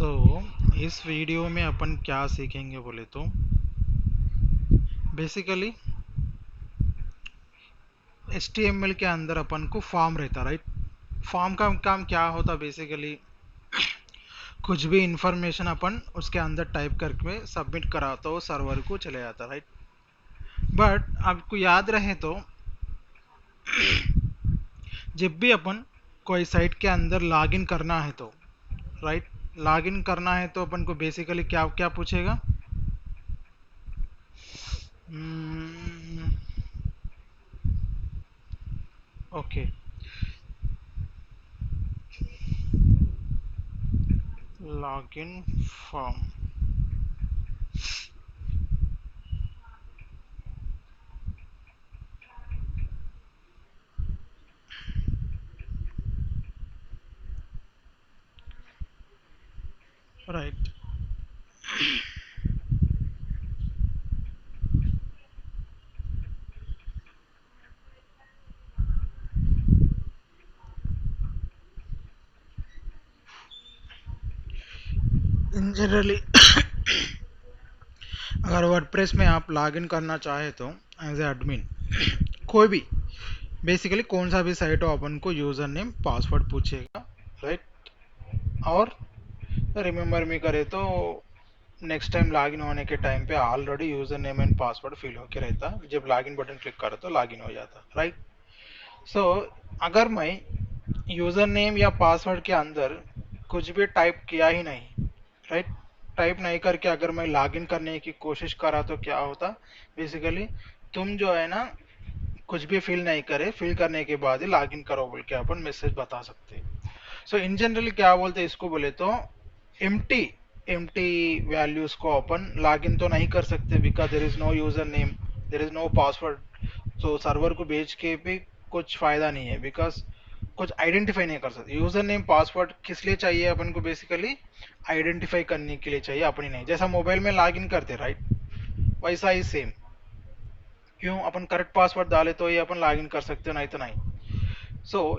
इस वीडियो में अपन क्या सीखेंगे बोले तो बेसिकली HTML के अंदर अपन को फॉर्म रहता, राइट। फॉर्म का काम क्या होता बेसिकली, कुछ भी इंफॉर्मेशन अपन उसके अंदर टाइप करके सबमिट करा तो सर्वर को चले जाता, राइट। बट आपको याद रहे तो जब भी अपन कोई साइट के अंदर लॉगिन करना है तो, राइट, लॉगिन करना है तो अपन को बेसिकली क्या क्या पूछेगा। Okay, login form, right. इन जनरली अगर वर्डप्रेस में आप लॉगिन करना चाहे तो एज ए एडमिन कोई भी बेसिकली कौन सा भी साइट हो अपन को यूज़र नेम पासवर्ड पूछेगा, राइट। और रिमेंबर मी करे तो नेक्स्ट टाइम लॉगिन होने के टाइम पे already user name and password fill होके रहता, जब लॉगिन बटन क्लिक करो तो लॉगिन हो जाता, राइट। सो अगर मैं यूज़र नेम या पासवर्ड के अंदर कुछ भी टाइप किया ही नहीं, राइट, टाइप नहीं करके अगर मैं लॉगिन करने की कोशिश करा तो क्या होता बेसिकली, तुम जो है ना कुछ भी फिल नहीं करे, फिल करने के बाद ही लॉगिन करो बोल के अपन मैसेज बता सकते हैं। सो इन जनरली क्या बोलते हैं इसको बोले तो एम्प्टी एम्प्टी वैल्यूज को अपन लॉगिन तो नहीं कर सकते, because there is no user name, there is no password. तो सर्वर को भेज के भी कुछ फायदा नहीं है, बिकॉज कुछ आइडेंटिफाई नहीं कर सकते। यूजर नेम पासवर्ड किस लिए चाहिए अपन को, बेसिकली आइडेंटिफाई करने के लिए चाहिए, अपनी नहीं। जैसा मोबाइल में लॉगिन करते, राइट, वैसा ही सेम। क्यों, अपन करेक्ट पासवर्ड डाले तो ये अपन लॉगिन कर सकते हो, नहीं तो नहीं।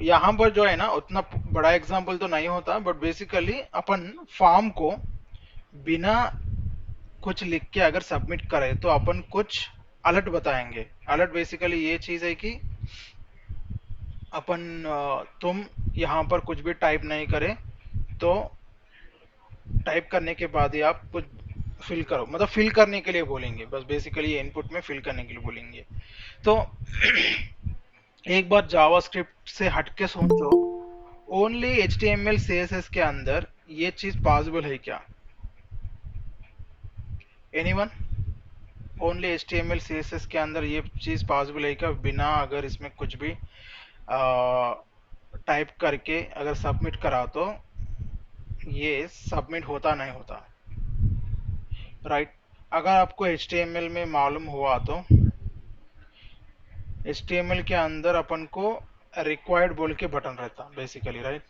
यहाँ पर जो है ना उतना बड़ा एग्जांपल तो नहीं होता, बट बेसिकली अपन फॉर्म को बिना कुछ लिख के अगर सबमिट करें तो अपन कुछ अलर्ट बताएंगे। अलर्ट बेसिकली ये चीज है कि अपन तुम यहाँ पर कुछ भी टाइप नहीं करे तो टाइप करने के बाद ही आप कुछ फिल करो, मतलब फिल करने के लिए बोलेंगे, बस बेसिकली इनपुट में फिल करने के लिए बोलेंगे। तो एक बार जावास्क्रिप्ट से हटके सोचो, ओनली HTML CSS के अंदर ये चीज पॉसिबल है क्या? एनीवन? ओनली HTML CSS के अंदर ये चीज पॉसिबल है क्या, बिना अगर इसमें कुछ भी टाइप करके अगर सबमिट करा तो ये सबमिट होता नहीं होता, राइट। अगर आपको HTML में मालूम हुआ तो HTML के अंदर अपन को रिक्वायर्ड बोल के बटन रहता बेसिकली, राइट।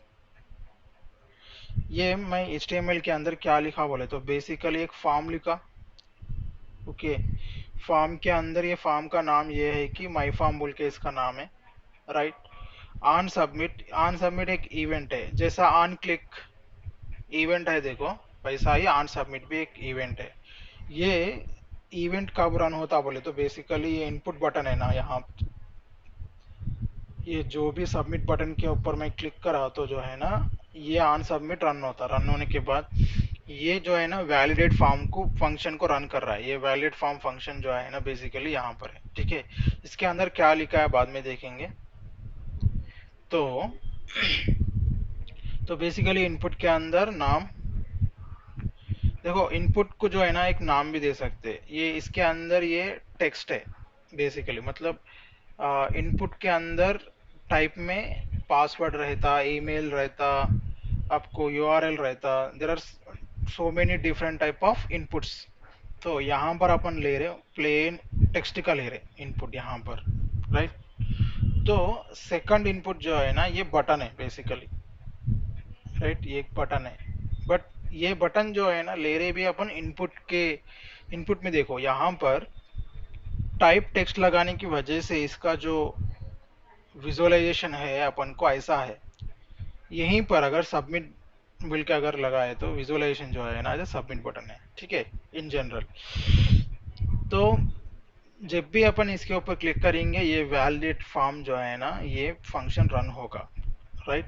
ये मैं HTML के अंदर क्या लिखा बोले तो बेसिकली एक फॉर्म लिखा, ओके। फॉर्म के अंदर ये फॉर्म का नाम ये है कि माई फॉर्म बोल के इसका नाम है, right. On submit, on submit एक इवेंट है, जैसा ऑन क्लिक इवेंट है देखो, वैसा ही ऑन सबमिट भी एक इवेंट है। ये इवेंट कब रन होता बोले तो बेसिकली ये इनपुट बटन है ना, यहाँ ये जो भी सबमिट बटन के ऊपर मैं क्लिक करा तो जो है ना ये ऑन सबमिट रन होता, रन होने के बाद ये जो है ना वैलिडेट फॉर्म को फंक्शन को रन कर रहा है। ये वैलिडेट फॉर्म फंक्शन जो है ना बेसिकली यहाँ पर है, ठीक है। इसके अंदर क्या लिखा है बाद में देखेंगे। तो तो बेसिकली इनपुट के अंदर नाम देखो, इनपुट को जो है ना एक नाम भी दे सकते हैं। ये इसके अंदर ये टेक्स्ट है बेसिकली, मतलब इनपुट के अंदर टाइप में पासवर्ड रहता, ईमेल रहता, आपको यूआरएल रहता, there are so many different type of inputs. तो यहाँ पर अपन ले रहे प्लेन टेक्स्ट का ले रहे इनपुट यहाँ पर, राइट। तो सेकंड इनपुट जो है ना ये बटन है बेसिकली, राइट, ये एक बटन है। बट ये बटन जो है ना ले रहे भी अपन इनपुट के, इनपुट में देखो यहाँ पर टाइप टेक्स्ट लगाने की वजह से इसका जो विजुअलाइजेशन है अपन को ऐसा है। यहीं पर अगर सबमिट बोल के अगर लगाए तो विजुअलाइजेशन जो है ना जो सबमिट बटन है, ठीक है, इन जनरल। तो जब भी अपन इसके ऊपर क्लिक करेंगे ये वैलिडेट फॉर्म जो है ना ये फंक्शन रन होगा, राइट।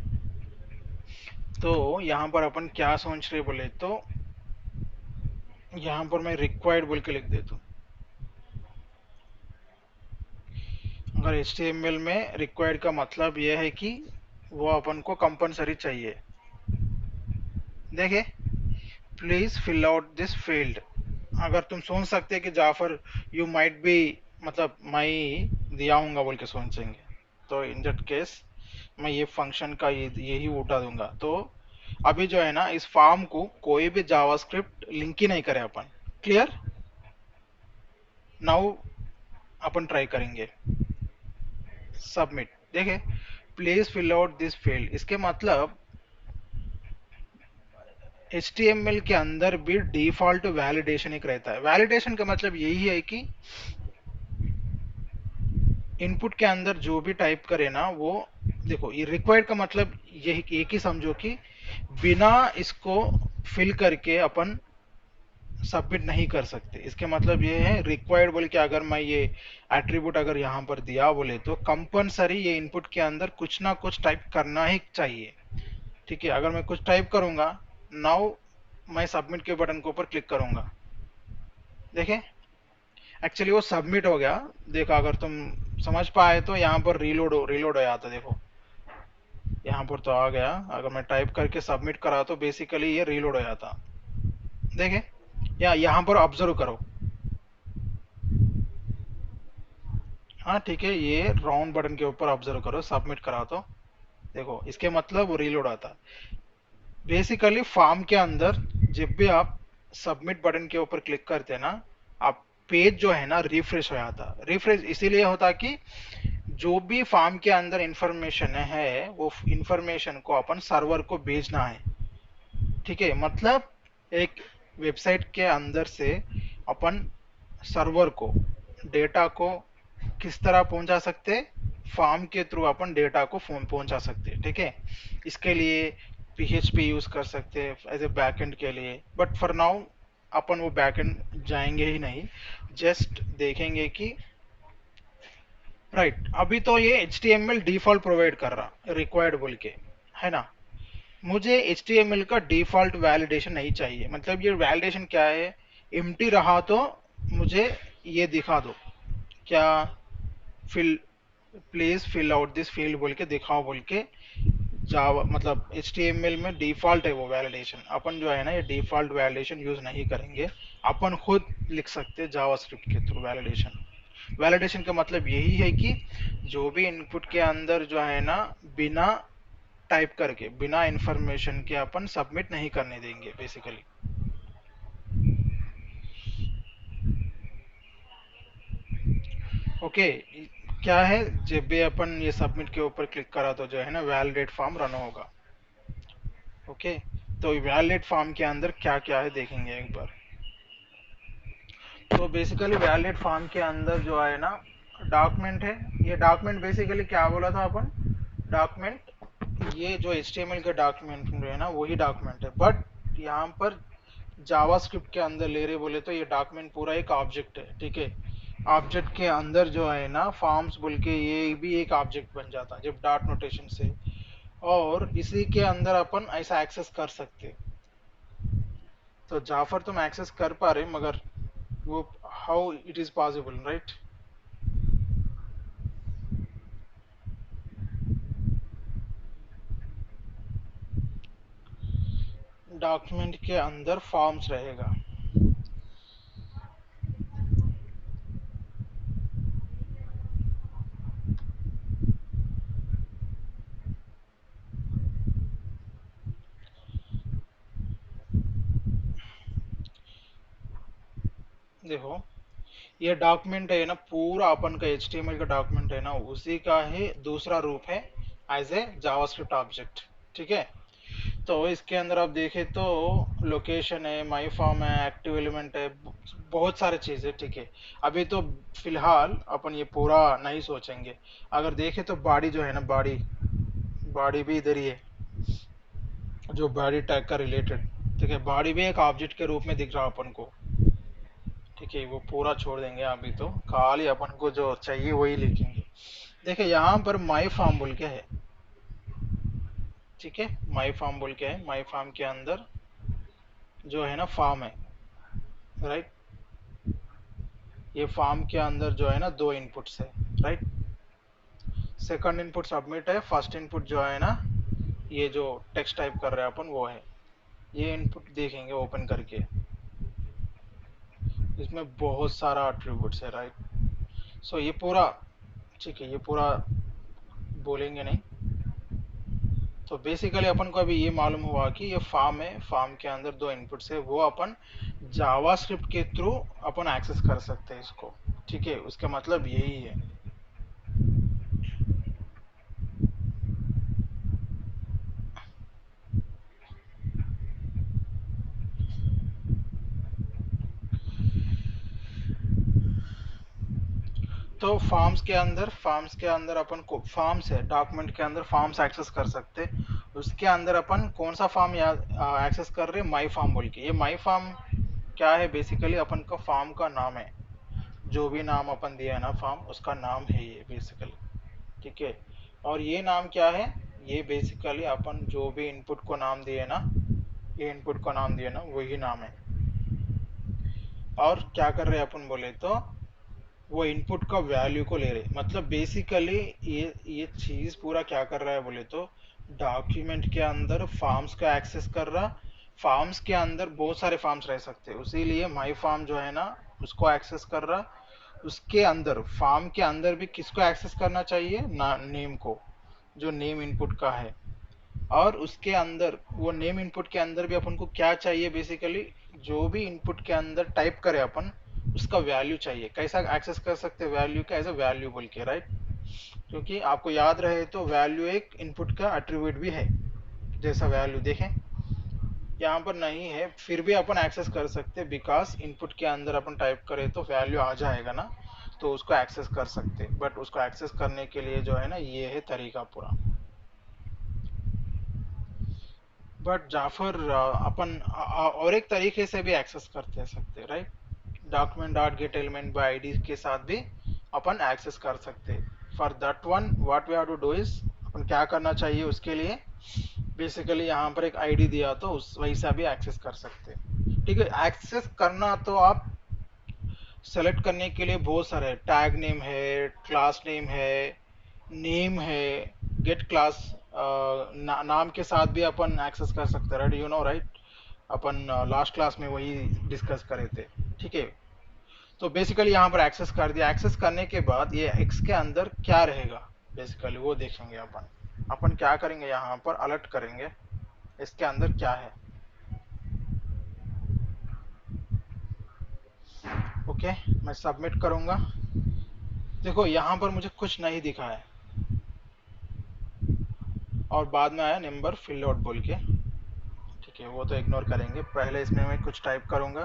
तो यहाँ पर अपन क्या सोच रहे बोले तो यहाँ पर मैं रिक्वायर्ड बोल के लिख देता हूँ। अगर HTML में रिक्वायर्ड का मतलब यह है कि वो अपन को कंपलसरी चाहिए। देखे, please fill out this field. अगर तुम सोच सकते कि जाफर यू माइट बी, मतलब मैं दिया हूँगा बोल के सोचेंगे, तो इन दैट केस मैं ये फंक्शन का यही उठा दूंगा। तो अभी जो है ना इस फॉर्म को कोई भी जावास्क्रिप्ट लिंक ही नहीं करे अपन। क्लियर? नाउ अपन ट्राई करेंगे सबमिट। देखे, please fill out this field, इसके मतलब HTML के अंदर भी डिफॉल्ट वैलिडेशन एक रहता है। वैलिडेशन का मतलब यही है कि इनपुट के अंदर जो भी टाइप करे ना वो, देखो ये रिक्वायर्ड का मतलब यही एक ही समझो कि बिना इसको फिल करके अपन सबमिट नहीं कर सकते। इसके मतलब ये है रिक्वायर्ड बोल के अगर मैं ये एट्रीब्यूट अगर यहाँ पर दिया बोले तो कंपलसरी ये इनपुट के अंदर कुछ ना कुछ टाइप करना ही चाहिए, ठीक है। अगर मैं कुछ टाइप करूंगा, नाउ मैं सबमिट के बटन के ऊपर क्लिक करूंगा, देखें एक्चुअली वो सबमिट हो गया। देखो अगर तुम समझ पाए तो यहाँ पर रीलोड हो जाता, देखो यहाँ पर तो आ गया। अगर मैं टाइप करके सबमिट करा तो बेसिकली ये रीलोड हो जाता, देखे। या यहाँ पर ऑब्जर्व करो, हाँ ठीक है, ये राउंड बटन के ऊपर ऑब्जर्व करो, सबमिट करा तो देखो इसके मतलब वो रीलोड आता। बेसिकली फॉर्म के अंदर जब भी आप सबमिट बटन के ऊपर क्लिक करते हैं ना, आप पेज जो है ना रिफ्रेश हो जाता। रिफ्रेश इसीलिए होता कि जो भी फॉर्म के अंदर इंफॉर्मेशन है वो इंफॉर्मेशन को अपन सर्वर को भेजना है, ठीक है। मतलब एक वेबसाइट के अंदर से अपन सर्वर को डेटा को किस तरह पहुंचा सकते, फॉर्म के थ्रू अपन डेटा को फोन पहुंचा सकते, ठीक है। इसके लिए PHP यूज कर सकते हैं एज ए बैकएंड के लिए, बट फॉर नाउ अपन वो बैकएंड जाएंगे ही नहीं, जस्ट देखेंगे कि राइट अभी तो ये HTML डिफॉल्ट प्रोवाइड कर रहा रिक्वायर्ड बोल के, है ना। मुझे HTML का डिफॉल्ट वैलिडेशन नहीं चाहिए। मतलब ये वैलिडेशन क्या है, एम्प्टी रहा तो मुझे ये दिखा दो, क्या fill, please fill out this field बोल के दिखाओ बोल के। जावा मतलब HTML में डिफॉल्ट है वो वैलिडेशन, अपन जो है ना ये डिफॉल्ट वैलिडेशन यूज नहीं करेंगे। अपन खुद लिख सकते हैं जावास्क्रिप्ट के थ्रू वैलिडेशन। वैलिडेशन का मतलब यही है कि जो भी इनपुट के अंदर जो है ना बिना टाइप करके बिना इंफॉर्मेशन के अपन सबमिट नहीं करने देंगे बेसिकली। ओके, क्या है, जब भी अपन ये सबमिट के ऊपर क्लिक करा तो जो है ना वैलिडेट फॉर्म रन होगा। ओके, तो वैलिडेट फॉर्म के अंदर क्या क्या है देखेंगे एक बार। तो बेसिकली वैलिडेट फॉर्म के अंदर जो है ना डॉक्यूमेंट है। ये डॉक्यूमेंट बेसिकली क्या बोला था अपन, डॉक्यूमेंट ये जो HTML का डॉक्यूमेंट जो है ना वही डॉक्यूमेंट है, बट यहाँ पर जावास्क्रिप्ट के अंदर ले रहे बोले तो ये डॉक्यूमेंट पूरा एक ऑब्जेक्ट है, ठीक है। ऑब्जेक्ट के अंदर जो है ना फॉर्म्स बोल के ये भी एक ऑब्जेक्ट बन जाता है जब डॉट नोटेशन से, और इसी के अंदर अपन ऐसा एक्सेस कर सकते। तो जाफर तुम एक्सेस कर पा रहे मगर वो how it is possible, right. Document के अंदर फॉर्म्स रहेगा। देखो ये डॉक्यूमेंट है ना पूरा अपन का HTML का डॉक्यूमेंट है ना उसी का ही दूसरा रूप है एज ए जावास्क्रिप्ट ऑब्जेक्ट, ठीक है। तो इसके अंदर आप देखें तो लोकेशन है, माई फॉर्म है, एक्टिव एलिमेंट है, बहुत सारे चीज़ है, ठीक है। अभी तो फिलहाल अपन ये पूरा नहीं सोचेंगे। अगर देखें तो बॉडी जो है ना बॉडी, बॉडी भी इधर ही है, जो बॉडी टैग का रिलेटेड, ठीक है, बॉडी भी एक ऑब्जेक्ट के रूप में दिख रहा अपन को, ठीक है, वो पूरा छोड़ देंगे अभी, तो खाली अपन को जो चाहिए वही लिखेंगे। देखिए यहाँ पर माई फार्म बोल के है, ठीक है, माई फार्म बोल के है, माई फार्म के अंदर जो है ना फार्म है, राइट, ये फार्म के अंदर जो है ना दो इनपुट्स है, राइट, सेकंड इनपुट सबमिट है, फर्स्ट इनपुट जो है ना ये जो टेक्स्ट टाइप कर रहे हैं अपन वो है, ये इनपुट देखेंगे ओपन करके, इसमें बहुत सारा एट्रीब्यूट्स है, राइट, सो ये पूरा, ठीक है, ये पूरा बोलेंगे नहीं। तो बेसिकली अपन को अभी ये मालूम हुआ कि ये फार्म है, फार्म के अंदर दो इनपुट्स है, वो अपन जावास्क्रिप्ट के थ्रू अपन एक्सेस कर सकते हैं इसको, ठीक है, उसका मतलब यही है। तो फॉर्म्स के अंदर अपन को फॉर्म्स है, डॉक्यूमेंट के अंदर फॉर्म्स एक्सेस कर सकते, उसके अंदर अपन कौन सा फॉर्म एक्सेस कर रहे हैं, माई फॉर्म बोल के। ये माई फॉर्म क्या है, बेसिकली अपन का फॉर्म का नाम है, जो भी नाम अपन दिया है ना फॉर्म, उसका नाम है ये बेसिकली, ठीक है, और ये नाम क्या है, ये बेसिकली अपन जो भी इनपुट को नाम दिए ना, ये इनपुट को नाम दिए ना वही नाम है। और क्या कर रहे हैं अपन बोले तो वो इनपुट का वैल्यू को ले रहे, मतलब बेसिकली ये चीज पूरा क्या कर रहा है बोले तो डॉक्यूमेंट के अंदर फॉर्म्स का एक्सेस कर रहा, फॉर्म्स के अंदर बहुत सारे फॉर्म्स रह सकते हैं, इसीलिए माई फॉर्म जो है ना उसको एक्सेस कर रहा, उसके अंदर फॉर्म के अंदर भी किसको एक्सेस करना चाहिए ना, नेम को, जो नेम इनपुट का है, और उसके अंदर वो नेम इनपुट के अंदर भी अपन को क्या चाहिए, बेसिकली जो भी इनपुट के अंदर टाइप करें अपन उसका वैल्यू चाहिए, कैसा एक्सेस कर सकते हैं वैल्यू का, एज अ वैल्यू बोल के, राइट, क्योंकि आपको याद रहे तो वैल्यू एक इनपुट का एट्रीब्यूट भी है, जैसा वैल्यू देखें यहाँ पर नहीं है, फिर भी अपन एक्सेस कर सकते हैं, बिकॉज इनपुट के अंदर अपन टाइप करें तो वैल्यू आ जाएगा ना, तो उसको एक्सेस कर सकते, बट उसको एक्सेस करने के लिए जो है ना ये है तरीका पूरा। बट जाफर अपन और एक तरीके से भी एक्सेस करते सकते, right, document dot get element by ID के साथ भी अपन एक्सेस कर सकते। For that one what we have to do is, अपन क्या करना चाहिए उसके लिए, बेसिकली यहाँ पर एक आईडी दिया तो उस वैसा भी एक्सेस कर सकते, ठीक है। एक्सेस करना तो आप सेलेक्ट करने के लिए बहुत सारे हैं, टैग नेम है, क्लास नेम है, नेम है, गेट क्लास नाम के साथ भी अपन एक्सेस कर सकते हैं, right, you know, right, upon last class में वही डिस्कस करे थे, ठीक है। तो बेसिकली यहाँ पर एक्सेस कर दिया, एक्सेस करने के बाद ये एक्स के अंदर क्या रहेगा बेसिकली वो देखेंगे अपन, अपन क्या करेंगे यहाँ पर अलर्ट करेंगे इसके अंदर क्या है, ओके, मैं सबमिट करूंगा। देखो यहाँ पर मुझे कुछ नहीं दिखा है, और बाद में आया नंबर फिल आउट बोल के, ठीक है, वो तो इग्नोर करेंगे, पहले इसमें मैं कुछ टाइप करूंगा,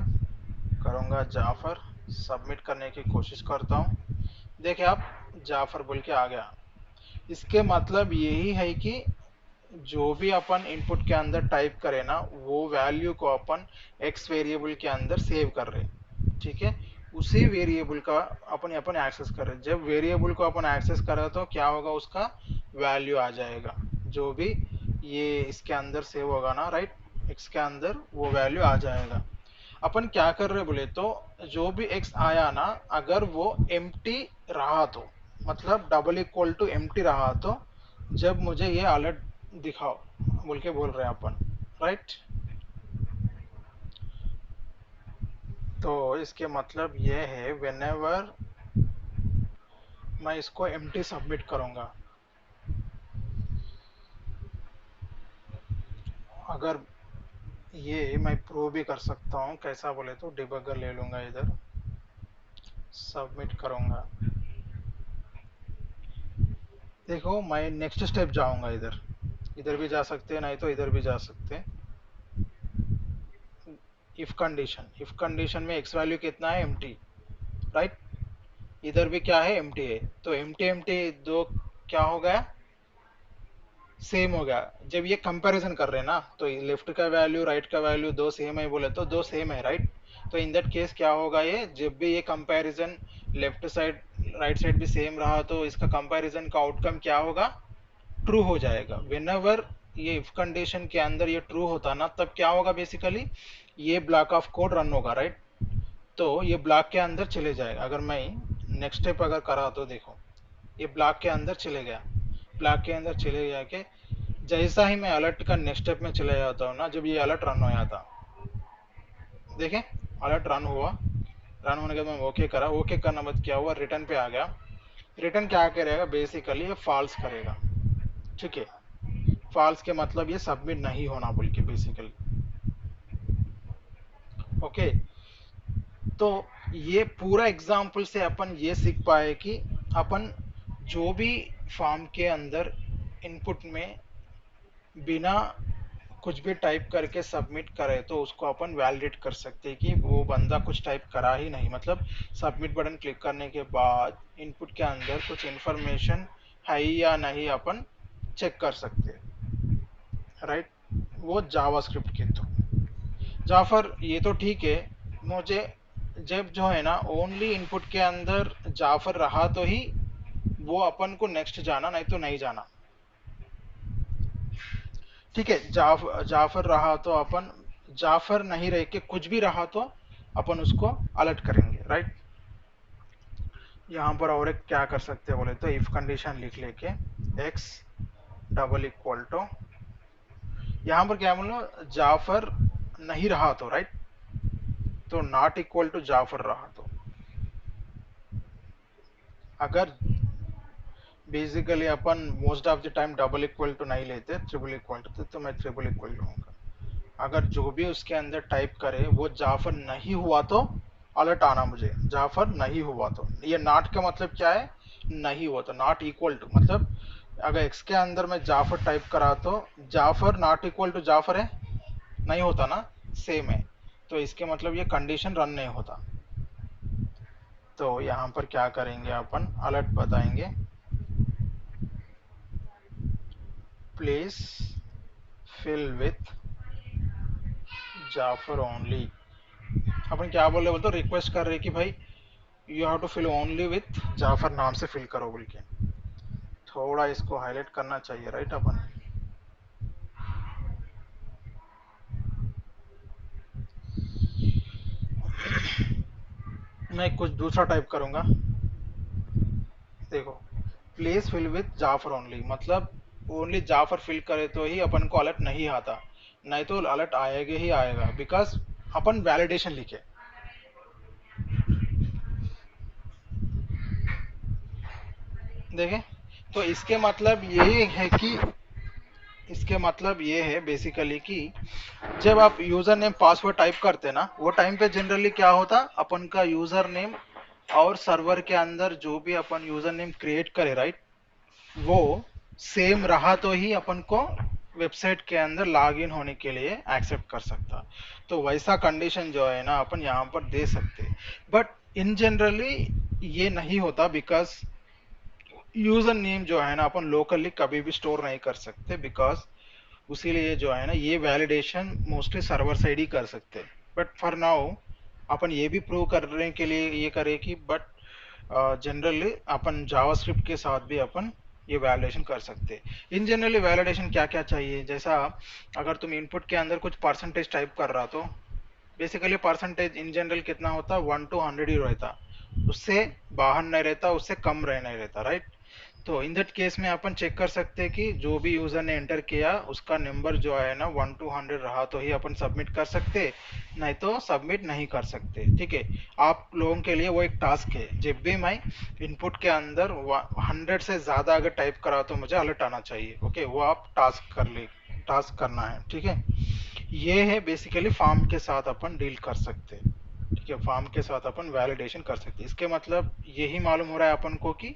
करूंगा जाफर, सबमिट करने की कोशिश करता हूँ। देखिए आप, जाफर बोल के आ गया, इसके मतलब यही है कि जो भी अपन इनपुट के अंदर टाइप करें ना वो वैल्यू को अपन एक्स वेरिएबल के अंदर सेव कर रहे हैं, ठीक है, उसी वेरिएबल का अपन अपन एक्सेस कर रहे हैं, जब वेरिएबल को अपन एक्सेस कर रहे हैं तो क्या होगा, उसका वैल्यू आ जाएगा, जो भी ये इसके अंदर सेव होगा ना, राइट, एक्स के अंदर वो वैल्यू आ जाएगा। अपन क्या कर रहे बोले तो जो भी एक्स आया ना, अगर वो एम्प्टी रहा तो, मतलब डबल इक्वल टू एम्प्टी रहा तो जब मुझे ये अलर्ट दिखाओ बोल के बोल रहे हैं अपन, राइट। तो इसके मतलब ये है व्हेनेवर मैं इसको एम्प्टी सबमिट करूंगा, अगर ये मैं प्रूव भी कर सकता हूँ, कैसा बोले तो डिबगर ले लूंगा, इधर सबमिट करूंगा, देखो मैं नेक्स्ट स्टेप जाऊंगा, इधर इधर भी जा सकते हैं, नहीं तो इधर भी जा सकते हैं। इफ कंडीशन में एक्स वैल्यू कितना है, एम्प्टी, राइट, इधर भी क्या है, एम्प्टी है, तो एम्प्टी एम्प्टी दो क्या हो गया, सेम हो गया। जब ये कंपैरिजन कर रहे हैं ना, तो लेफ्ट का वैल्यू राइट का वैल्यू दो सेम है बोले तो दो सेम है, राइट। तो इन दैट केस क्या होगा, ये जब भी ये comparison left side right side भी सेम रहा तो इसका कंपैरिजन का आउटकम क्या होगा, ट्रू हो जाएगा। वेन ये इफ कंडीशन के अंदर ये ट्रू होता ना, तब क्या होगा बेसिकली, ये ब्लॉक ऑफ कोड रन होगा, राइट। तो ये ब्लॉक के अंदर चले जाएगा। अगर मैं नेक्स्ट स्टेप अगर करा तो देखो, ये ब्लॉक के अंदर चले गया, ब्लॉक के अंदर चले जाके जैसा ही मैं अलर्ट का नेक्स्ट स्टेप में चले जाता हूँ ना, जब ये अलर्ट रन हो जाता, देखें अलर्ट रन हुआ, रन होने के बाद मैं ओके करा, ओके करना बाद क्या हुआ, रिटर्न पे आ गया। रिटर्न क्या करेगा बेसिकली, ये फॉल्स करेगा, ठीक है। फॉल्स के मतलब ये सबमिट नहीं होना बोल के बेसिकली, ओके। तो ये पूरा एग्जाम्पल से अपन ये सीख पाए कि अपन जो भी फॉर्म के अंदर इनपुट में बिना कुछ भी टाइप करके सबमिट करे तो उसको अपन वैलिडेट कर सकते हैं कि वो बंदा कुछ टाइप करा ही नहीं, मतलब सबमिट बटन क्लिक करने के बाद इनपुट के अंदर कुछ इंफॉर्मेशन है या नहीं अपन चेक कर सकते हैं, राइट। वो जावास्क्रिप्ट के थ्रू। जाफर ये तो ठीक है, मुझे जब जो है ना ओनली इनपुट के अंदर जाफर रहा तो ही वो अपन को नेक्स्ट जाना, नहीं तो नहीं जाना, ठीक है। जाफर रहा तो अपन, जाफर नहीं रह के कुछ भी रहा तो अपन उसको अलर्ट करेंगे, राइट। यहाँ पर और एक क्या कर सकते हैं बोले तो, इफ कंडीशन लिख लेके एक्स डबल इक्वल टू, यहाँ पर क्या बोलो, जाफर नहीं रहा तो, राइट। तो नॉट इक्वल टू जाफर रहा तो, अगर बेसिकली अपन most of the time double equal to नहीं लेते, ट्रिपल इक्वल टू, तो मैं ट्रिपल इक्वल लूंगा। अगर जो भी उसके अंदर टाइप करे वो जाफर नहीं हुआ तो अलर्ट आना मुझे, जाफर नहीं हुआ तो। ये नॉट का मतलब क्या है, नहीं हुआ तो, नॉट इक्वल टू मतलब अगर एक्स के अंदर मैं जाफर टाइप करा तो Jafar not equal to Jafar है, नहीं होता ना, सेम है। तो इसके मतलब ये कंडीशन रन नहीं होता। तो यहाँ पर क्या करेंगे अपन, अलर्ट बताएंगे, please fill with Jafar only. अपन क्या बोल रहे, बोलते रिक्वेस्ट कर रहे कि भाई you have to fill only with Jafar नाम से फिल करो बोल के। थोड़ा इसको हाईलाइट करना चाहिए, राइट। अपन मैं कुछ दूसरा टाइप करूंगा, देखो, please fill with Jafar only, मतलब ओनली जाफर फिल करे तो ही अपन को अलर्ट नहीं आता, नहीं तो अलर्ट आएगा ही आएगा, बिकॉज अपन वैलिडेशन लिखे, देखें। तो इसके मतलब ये है कि, इसके मतलब ये है बेसिकली कि जब आप यूजर नेम पासवर्ड टाइप करते ना, वो टाइम पे जनरली क्या होता, अपन का यूजर नेम और सर्वर के अंदर जो भी अपन यूजर नेम क्रिएट करे, राइट, वो सेम रहा तो ही अपन को वेबसाइट के अंदर लॉग इन होने के लिए एक्सेप्ट कर सकता। तो वैसा कंडीशन जो है ना अपन यहाँ पर दे सकते, बट इन जनरली ये नहीं होता, बिकॉज यूजर नेम जो है ना अपन लोकली कभी भी स्टोर नहीं कर सकते, बिकॉज उसीलिए जो है ना ये वैलिडेशन मोस्टली सर्वर साइड ही कर सकते हैं। बट फॉर नाउ अपन ये भी प्रूव करने के लिए ये करें कि बट जनरली अपन जावास्क्रिप्ट के साथ भी अपन ये वैलिडेशन कर सकते हैं। इन जनरली वैलिडेशन क्या क्या चाहिए, जैसा अगर तुम इनपुट के अंदर कुछ परसेंटेज टाइप कर रहा तो बेसिकली परसेंटेज इन जनरल कितना होता, 1 to 100 ही रहता, उससे बाहर नहीं रहता, उससे कम रह नहीं रहता, राइट। तो इन दैट केस में अपन चेक कर सकते हैं कि जो भी यूजर ने एंटर किया उसका नंबर जो है ना 1 to 100 रहा तो ही अपन सबमिट कर सकते, नहीं तो सबमिट नहीं कर सकते, ठीक है। आप लोगों के लिए वो एक टास्क है, जब भी मैं इनपुट के अंदर 100 से ज्यादा अगर टाइप करा तो मुझे अलर्ट आना चाहिए, ओके। वो आप टास्क कर ले, टास्क करना है, ठीक है। ये है बेसिकली फॉर्म के साथ अपन डील कर सकते हैं, ठीक है। फॉर्म के साथ अपन वैलिडेशन कर सकते हैं, इसके मतलब यही मालूम हो रहा है अपन को कि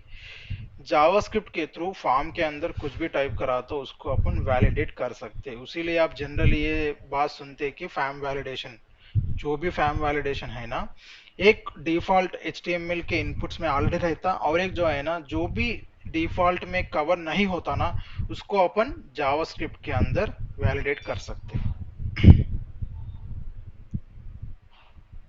जावास्क्रिप्ट के थ्रू फॉर्म के अंदर कुछ भी टाइप करा तो उसको अपन वैलिडेट कर सकते हैं। उसीलिए आप जनरली ये बात सुनते हैं कि फैम वैलिडेशन, जो भी फैम वैलिडेशन है ना, एक डिफॉल्ट HTML के इनपुट्स में ऑलरेडी रहता, और एक जो है ना जो भी डिफॉल्ट में कवर नहीं होता ना, उसको अपन जावास्क्रिप्ट के अंदर वैलिडेट कर सकते हैं।